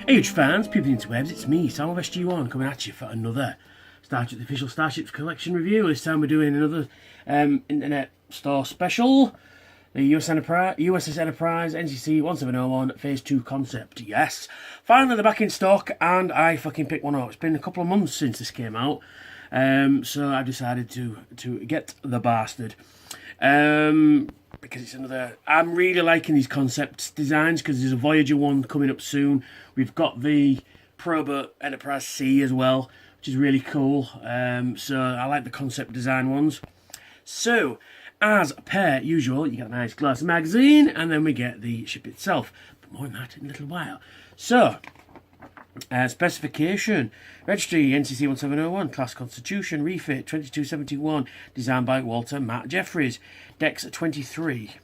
Hey huge fans, people into webs, it's me, Sam of SG1, coming at you for another Star Trek, the official Starships collection review. This time we're doing another internet store special, the USS Enterprise NCC-1701 Phase 2 concept. Yes, finally they're back in stock and I fucking picked one up. It's been a couple of months since this came out, so I've decided to get the bastard. Because it's another... I'm really liking these concept designs because there's a Voyager one coming up soon. We've got the Probe Enterprise C as well, which is really cool. So I like the concept design ones. So, as per usual, you get a nice glass magazine, and then we get the ship itself. But more on that in a little while. So, specification: registry NCC-1701, class Constitution, refit 2271, designed by Walter Matt Jeffries, decks 23.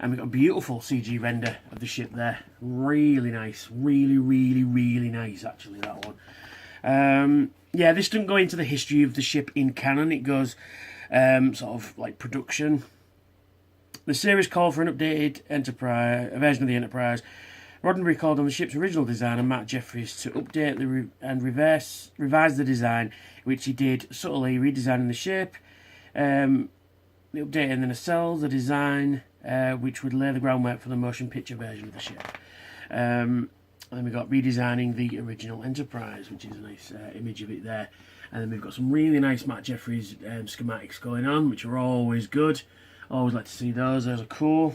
And we've got a beautiful CG render of the ship there. Really nice. Really nice, actually, that one. Yeah, this doesn't go into the history of the ship in canon. It goes sort of like production. The series called for an updated version of the Enterprise. Roddenberry called on the ship's original designer, Matt Jeffries, to update and revise the design, which he did subtly, redesigning the ship, the updating the nacelles, the design, which would lay the groundwork for the motion picture version of the ship. And then we've got redesigning the original Enterprise, which is a nice image of it there. And then we've got some really nice Matt Jeffries schematics going on, which are always good. Always like to see those. Those are cool.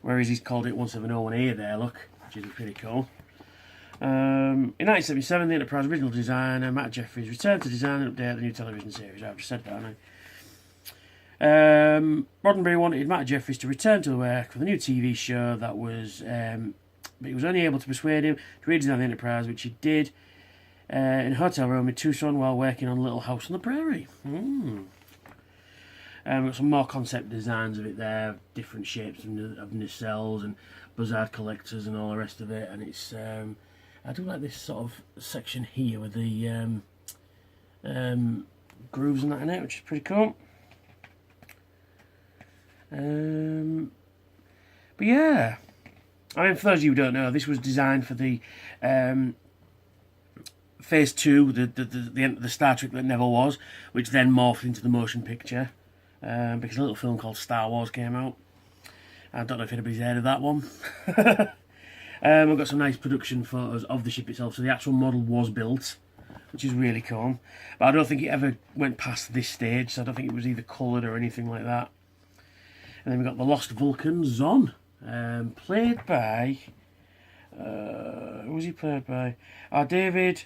Whereas he's called it 1701A there, look, which is pretty cool. In 1977, the Enterprise original designer, Matt Jeffries, returned to design and update the new television series. I've just said that, haven't I? Roddenberry wanted Matt Jeffries to return to the work for the new TV show that was... but he was only able to persuade him to redesign the Enterprise, which he did in a hotel room in Tucson while working on Little House on the Prairie. We've got some more concept designs of it there, different shapes of nacelles and buzzard collectors and all the rest of it. And it's I do like this sort of section here with the grooves and that in it, which is pretty cool. But yeah, I mean, for those of you who don't know, this was designed for the Phase 2, the Star Trek that never was, which then morphed into the motion picture. Because a little film called Star Wars came out. I don't know if anybody's heard of that one. We've got some nice production photos of the ship itself. So the actual model was built, which is really cool. But I don't think it ever went past this stage, so I don't think it was either coloured or anything like that. And then we've got the Lost Vulcan Zon, played by... who was he played by? David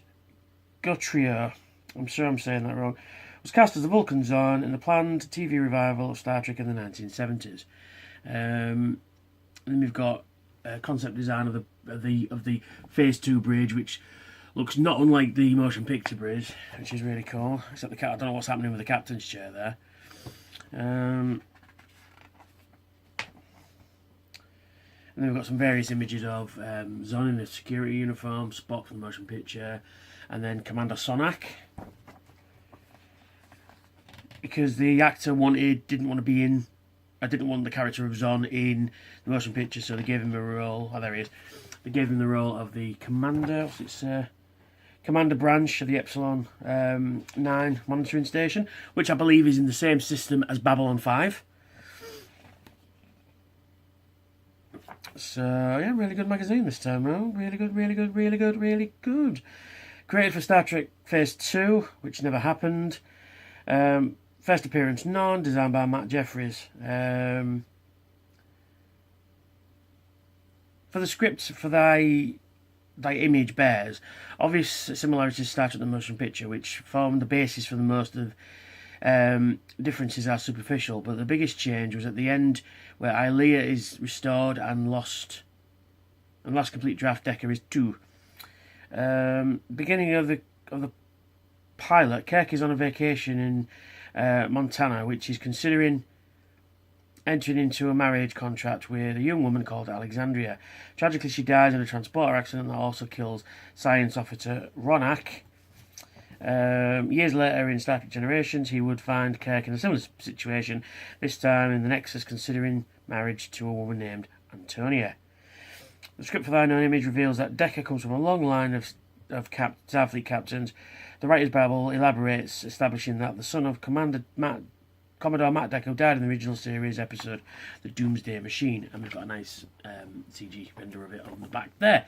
Gautreaux. I'm sure I'm saying that wrong. Was cast as the Vulcan Zon in the planned TV revival of Star Trek in the 1970s. And then we've got a concept design of the Phase 2 bridge, which looks not unlike the motion picture bridge, which is really cool. Except I don't know what's happening with the captain's chair there. And then we've got some various images of Zon in a security uniform, Spock from the motion picture, and then Commander Sonak. Because the actor didn't want to be in... I didn't want the character of Zon in the motion picture, so they gave him a role... Oh, there he is. They gave him the role of the commander... Commander Branch of the Epsilon 9 monitoring station, which I believe is in the same system as Babylon 5. So, yeah, really good magazine this time around. Really good. Created for Star Trek Phase 2, which never happened. First appearance none, designed by Matt Jeffries. For the script for thy image bears obvious similarities to Star Trek the Motion Picture, which formed the basis for the most of differences are superficial, but the biggest change was at the end, where Ilea is restored and lost complete draft Decker is 2. Beginning of the pilot, Kirk is on a vacation in Montana, which is considering entering into a marriage contract with a young woman called Alexandria. Tragically, she dies in a transporter accident that also kills science officer Ronak. Years later, in Star Trek Generations, he would find Kirk in a similar situation, this time in the Nexus, considering marriage to a woman named Antonia. The script for the unknown image reveals that Decker comes from a long line of Starfleet captains. The writer's Bible elaborates, establishing that the son of Commodore Matt Decker died in the original series episode, The Doomsday Machine. And we've got a nice CG render of it on the back there.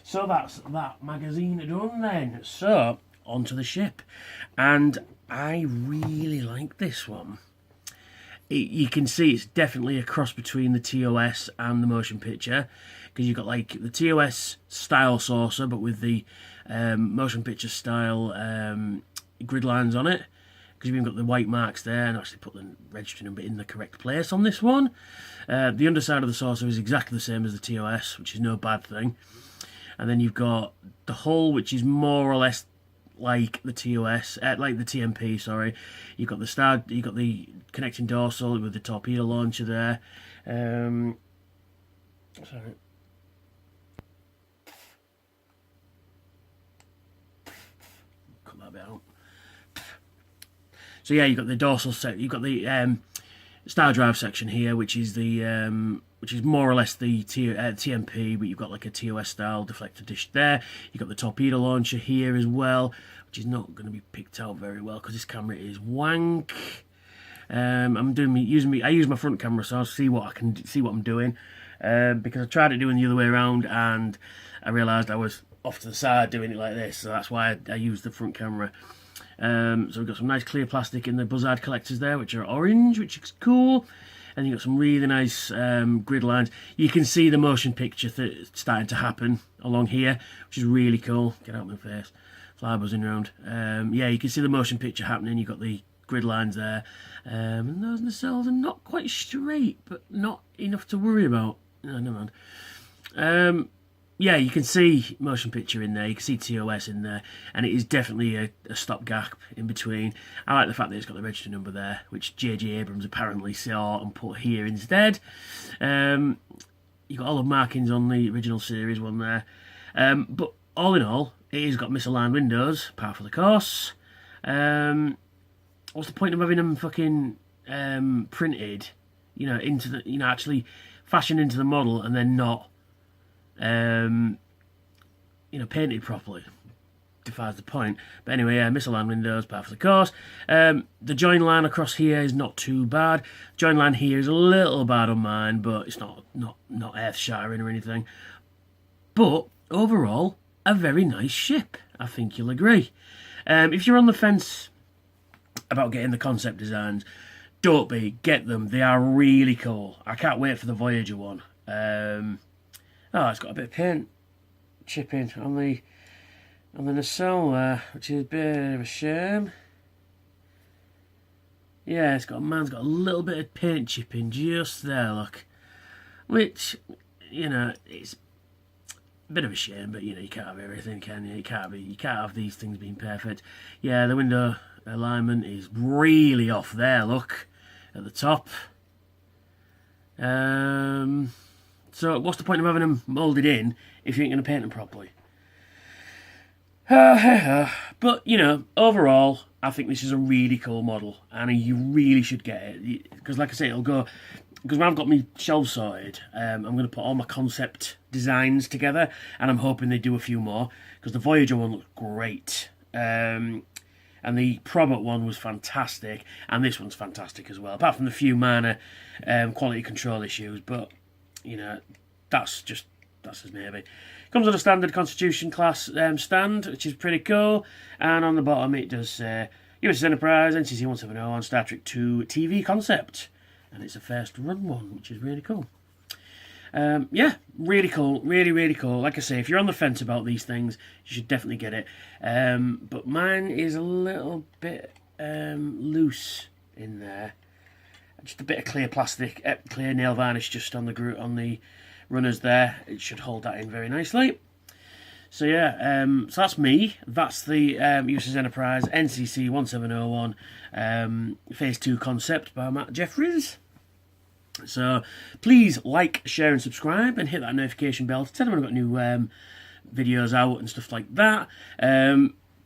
So that's that magazine done then. So, onto the ship. And I really like this one. You can see it's definitely a cross between the TOS and the motion picture, because you've got like the TOS style saucer but with the motion picture style grid lines on it, because you've got the white marks there, and actually put the registry number in the correct place on this one. The underside of the saucer is exactly the same as the TOS, which is no bad thing. And then you've got the hull, which is more or less like the TOS, like the TMP, sorry. You've got the connecting dorsal with the torpedo launcher there. Sorry. Cut that bit out. So yeah, you've got the dorsal set. You've got the star drive section here, which is more or less the TMP, but you've got like a TOS style deflector dish there. You've got the torpedo launcher here as well, which is not going to be picked out very well because this camera is wank. I use my front camera, so I'll see what I'm doing, because I tried it doing the other way around and I realised I was off to the side doing it like this, so that's why I used the front camera. So we've got some nice clear plastic in the buzzard collectors there, which are orange, which is cool. And you've got some really nice grid lines. You can see the motion picture starting to happen along here, which is really cool. Get out of my face. Fly buzzing around. Yeah, you can see the motion picture happening. You've got the grid lines there. And those nacelles are not quite straight, but not enough to worry about. No, never mind. Yeah, you can see motion picture in there, you can see TOS in there, and it is definitely a stopgap in between. I like the fact that it's got the register number there, which J.J. Abrams apparently saw and put here instead. You've got all the markings on the original series one there. But all in all, it has got misaligned windows, par for the course. What's the point of having them fucking printed, into the, actually fashioned into the model and then not painted properly? Defies the point. But anyway, misaligned windows, par for the course. The join line across here is not too bad. Join line here is a little bad on mine, but it's not earth shattering or anything. But overall, a very nice ship. I think you'll agree. If you're on the fence about getting the concept designs, don't be. Get them. They are really cool. I can't wait for the Voyager one. It's got a bit of paint chipping on the nacelle there, which is a bit of a shame. Yeah, man's got a little bit of paint chipping just there, look. Which, it's a bit of a shame, but you can't have everything, can you? You can't have these things being perfect. Yeah, the window alignment is really off there, look, at the top. So what's the point of having them moulded in if you ain't going to paint them properly? But, overall, I think this is a really cool model, and you really should get it. Because, like I say, because when I've got my shelves sorted, I'm going to put all my concept designs together, and I'm hoping they do a few more, because the Voyager one looked great. And the Probot one was fantastic, and this one's fantastic as well, apart from the few minor quality control issues, but that's as maybe. Comes on a standard Constitution class stand, which is pretty cool, and on the bottom it does say USS Enterprise NCC-1701 Star Trek II TV concept, and it's a first run one, which is really cool. Yeah, really cool, really cool. Like I say, if you're on the fence about these things, you should definitely get it. But mine is a little bit loose in there. Just a bit of clear plastic, clear nail varnish just on the runners there. It should hold that in very nicely. So yeah, so that's me. That's the USS Enterprise NCC-1701 Phase 2 concept by Matt Jeffries. So please like, share and subscribe, and hit that notification bell to tell them when I've got new videos out and stuff like that.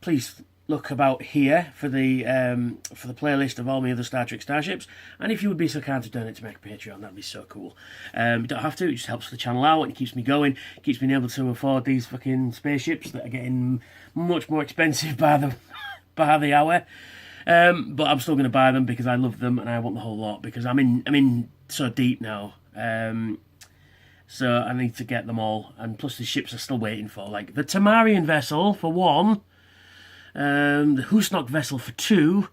Please look about here for the playlist of all my other Star Trek Starships, and if you would be so kind to donate to make a Patreon, that'd be so cool. You don't have to, it just helps the channel out and it keeps me going, keeps me able to afford these fucking spaceships that are getting much more expensive by the hour. But I'm still going to buy them because I love them and I want the whole lot, because I'm in so deep now. So I need to get them all, and plus the ships are still waiting for, like the Tamarian vessel for 1, the Husnock vessel for 2,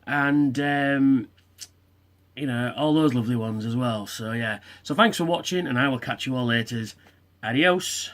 and you know, all those lovely ones as well. So yeah, so thanks for watching, and I will catch you all later. Adios.